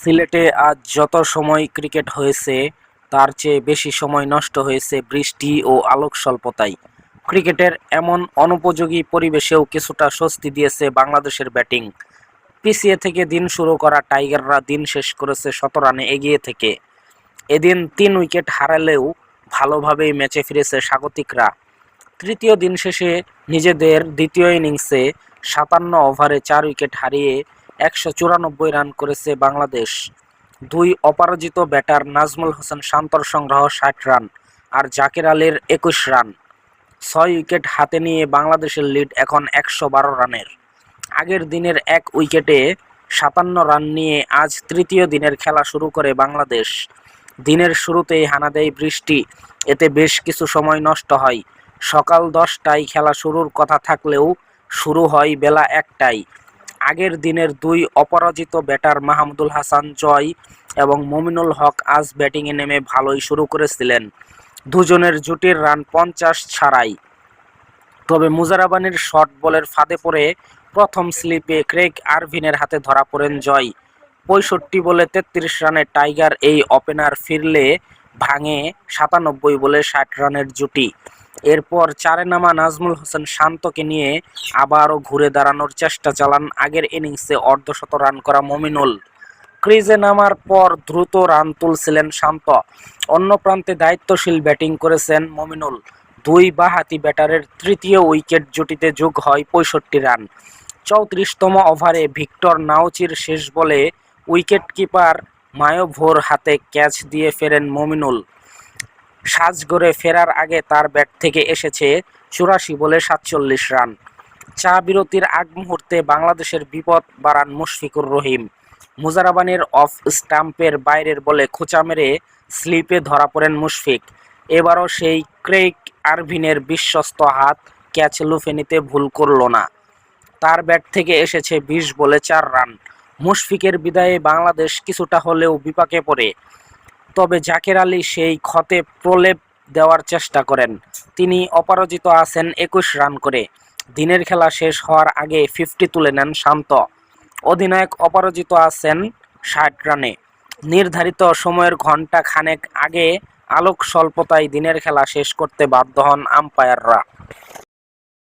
সিলেটে আজ যত সময় ক্রিকেট হয়েছে তার চেয়ে বেশি সময় নষ্ট হয়েছে বৃষ্টি ও আলোক স্বল্পতায়। ক্রিকেটের এমন অনুপযোগী পরিবেশেও কিছুটা স্বস্তি দিয়েছে বাংলাদেশের ব্যাটিং। পিছিয়ে থেকে দিন শুরু করা টাইগাররা দিন শেষ করেছে ১৭ রানে এগিয়ে থেকে। এদিন ৩ উইকেট হারালেও ভালোভাবেই ম্যাচে ফিরেছে স্বাগতিকরা। তৃতীয় দিন শেষে নিজেদের দ্বিতীয় ইনিংসে ৫৭ ওভারে ৪ উইকেট হারিয়ে ১৯৪ রান করেছে বাংলাদেশ। দুই অপরাজিত ব্যাটার নাজমুল হোসেন শান্তর সংগ্রহ ৬০ রান আর জাকের আলীর ২১ রান। ৬ উইকেট হাতে নিয়ে বাংলাদেশের লিড এখন ১১২ রানের। আগের দিনের ১ উইকেটে ৫৭ রান নিয়ে আজ তৃতীয় দিনের খেলা শুরু করে বাংলাদেশ। দিনের শুরুতেই হানা দেয় বৃষ্টি, এতে বেশ কিছু সময় নষ্ট হয়। সকাল ১০টায় খেলা শুরুর কথা থাকলেও শুরু হয় বেলা ১টায়। আগের দিনের দুই অপরাজিত ব্যাটার মাহমুদুল হাসান জয় এবং মমিনুল হক আজ ব্যাটিংয়ে নেমে ভালোই শুরু করেছিলেন। দুজনের জুটির রান ৫০ ছাড়াই। তবে মুজারাবানির শর্ট বলের ফাঁদে পড়ে প্রথম স্লিপে ক্রেগ আরভিনের হাতে ধরা পড়েন জয়। ৬৫ বলে ৩৩ রানে টাইগার এই ওপেনার ফিরলে ভাঙে ৯৭ বলে ৬০ রানের জুটি। এরপর চারে নামা নাজমুল হোসেন শান্তকে নিয়ে আবারও ঘুরে দাঁড়ানোর চেষ্টা চালান আগের ইনিংসে অর্ধশত রান করা মমিনুল। ক্রিজে নামার পর দ্রুত রান তুলছিলেন শান্ত। অন্য প্রান্তে দায়িত্বশীল ব্যাটিং করেছেন মমিনুল। দুই বাঁহাতি ব্যাটারের তৃতীয় উইকেট জুটিতে যোগ হয় ৬৫ রান। ৩৪তম ওভারে ভিক্টর নাউচির শেষ বলে উইকেট কিপার মায়োভোর হাতে ক্যাচ দিয়ে ফেরেন মমিনুল। সাজঘরে ফেরার আগে তার ব্যাট থেকে এসেছে ৮৪ বলে ৪৭ রান। চা বিরতির আগ মুহূর্তে বাংলাদেশের বিপদ বাড়ান মুশফিকুর রহিম। মুজারাবানির অফ স্টাম্পের বাইরের বলে খোঁচা মেরে স্লিপে ধরা পড়েন মুশফিক। এবারও সেই ক্রেগ আরভিনের বিশ্বস্ত হাত ক্যাচ লুফে নিতে ভুল করল না। তার ব্যাট থেকে এসেছে ২০ বলে ৪ রান। মুশফিকের বিদায়ে বাংলাদেশ কিছুটা হলেও বিপাকে পড়ে। তবে জাকের আলী সেই ক্ষতে প্রলেপ দেওয়ার চেষ্টা করেন। তিনি অপরাজিত আছেন ২১ রান করে। দিনের খেলা শেষ হওয়ার আগে 50 তুলে নেন শান্ত। অধিনায়ক অপরাজিত আছেন ৬০ রানে। নির্ধারিত সময়ের ঘণ্টা খানেক আগে আলোক স্বল্পতায় দিনের খেলা শেষ করতে বাধ্য হন আম্পায়াররা।